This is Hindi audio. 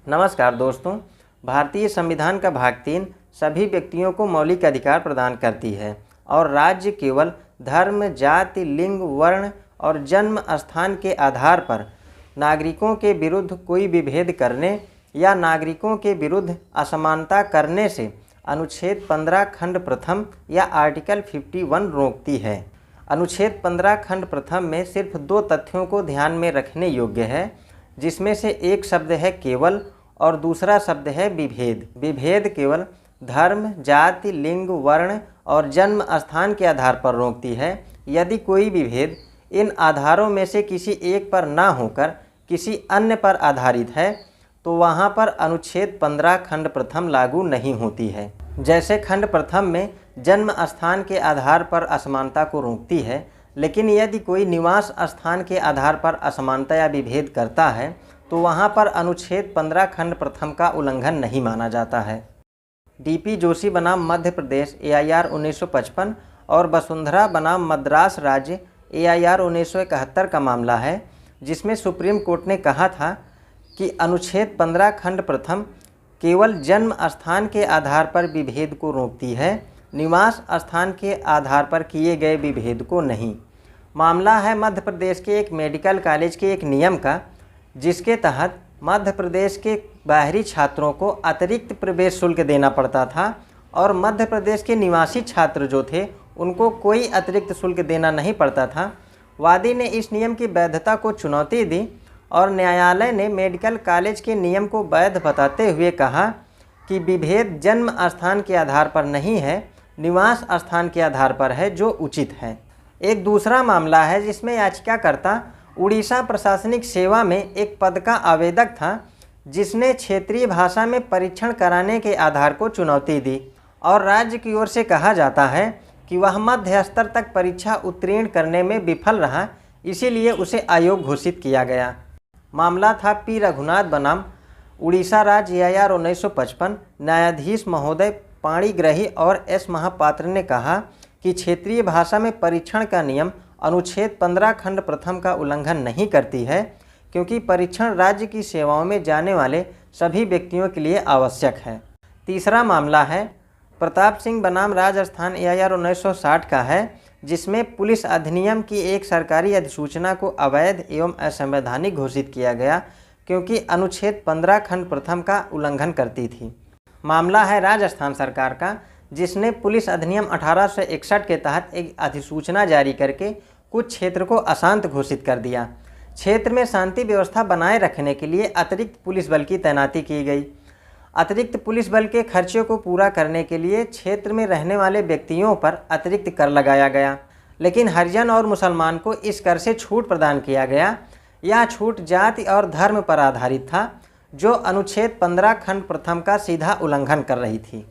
नमस्कार दोस्तों। भारतीय संविधान का भाग 3 सभी व्यक्तियों को मौलिक अधिकार प्रदान करती है और राज्य केवल धर्म, जाति, लिंग, वर्ण और जन्म स्थान के आधार पर नागरिकों के विरुद्ध कोई भी भेद करने या नागरिकों के विरुद्ध असमानता करने से अनुच्छेद 15 खंड प्रथम या आर्टिकल 51 रोकती है। अनुच्छेद 15 खंड प्रथम में सिर्फ 2 तथ्यों को ध्यान में रखने योग्य है, जिसमें से एक शब्द है केवल और दूसरा शब्द है विभेद। विभेद केवल धर्म, जाति, लिंग, वर्ण और जन्म स्थान के आधार पर रोकती है। यदि कोई विभेद इन आधारों में से किसी एक पर ना होकर किसी अन्य पर आधारित है तो वहाँ पर अनुच्छेद 15 खंड प्रथम लागू नहीं होती है। जैसे खंड प्रथम में जन्म स्थान के आधार पर असमानता को रोकती है, लेकिन यदि कोई निवास स्थान के आधार पर असमानता या विभेद करता है तो वहाँ पर अनुच्छेद 15 खंड प्रथम का उल्लंघन नहीं माना जाता है। डीपी जोशी बनाम मध्य प्रदेश AIR 1955 और वसुंधरा बनाम मद्रास राज्य AIR 1971 का मामला है, जिसमें सुप्रीम कोर्ट ने कहा था कि अनुच्छेद 15 खंड प्रथम केवल जन्म स्थान के आधार पर विभेद को रोकती है, निवास स्थान के आधार पर किए गए विभेद को नहीं। मामला है मध्य प्रदेश के एक मेडिकल कॉलेज के एक नियम का, जिसके तहत मध्य प्रदेश के बाहरी छात्रों को अतिरिक्त प्रवेश शुल्क देना पड़ता था और मध्य प्रदेश के निवासी छात्र जो थे उनको कोई अतिरिक्त शुल्क देना नहीं पड़ता था। वादी ने इस नियम की वैधता को चुनौती दी और न्यायालय ने मेडिकल कॉलेज के नियम को वैध बताते हुए कहा कि विभेद जन्म स्थान के आधार पर नहीं है, निवास स्थान के आधार पर है, जो उचित है। एक दूसरा मामला है जिसमें याचिकाकर्ता उड़ीसा प्रशासनिक सेवा में एक पद का आवेदक था, जिसने क्षेत्रीय भाषा में परीक्षण कराने के आधार को चुनौती दी और राज्य की ओर से कहा जाता है कि वह मध्य स्तर तक परीक्षा उत्तीर्ण करने में विफल रहा, इसीलिए उसे अयोग्य घोषित किया गया। मामला था पी रघुनाथ बनाम उड़ीसा राज्य AIR 1955। न्यायाधीश महोदय पाणिग्रही और S महापात्र ने कहा कि क्षेत्रीय भाषा में परीक्षण का नियम अनुच्छेद 15 खंड प्रथम का उल्लंघन नहीं करती है, क्योंकि परीक्षण राज्य की सेवाओं में जाने वाले सभी व्यक्तियों के लिए आवश्यक है। तीसरा मामला है प्रताप सिंह बनाम राजस्थान AIR 1960 का है, जिसमें पुलिस अधिनियम की एक सरकारी अधिसूचना को अवैध एवं असंवैधानिक घोषित किया गया, क्योंकि अनुच्छेद 15 खंड प्रथम का उल्लंघन करती थी। मामला है राजस्थान सरकार का, जिसने पुलिस अधिनियम 1861 के तहत एक अधिसूचना जारी करके कुछ क्षेत्र को अशांत घोषित कर दिया। क्षेत्र में शांति व्यवस्था बनाए रखने के लिए अतिरिक्त पुलिस बल की तैनाती की गई। अतिरिक्त पुलिस बल के खर्चे को पूरा करने के लिए क्षेत्र में रहने वाले व्यक्तियों पर अतिरिक्त कर लगाया गया, लेकिन हरिजन और मुसलमान को इस कर से छूट प्रदान किया गया। यह छूट जाति और धर्म पर आधारित था, जो अनुच्छेद 15 खंड प्रथम का सीधा उल्लंघन कर रही थी।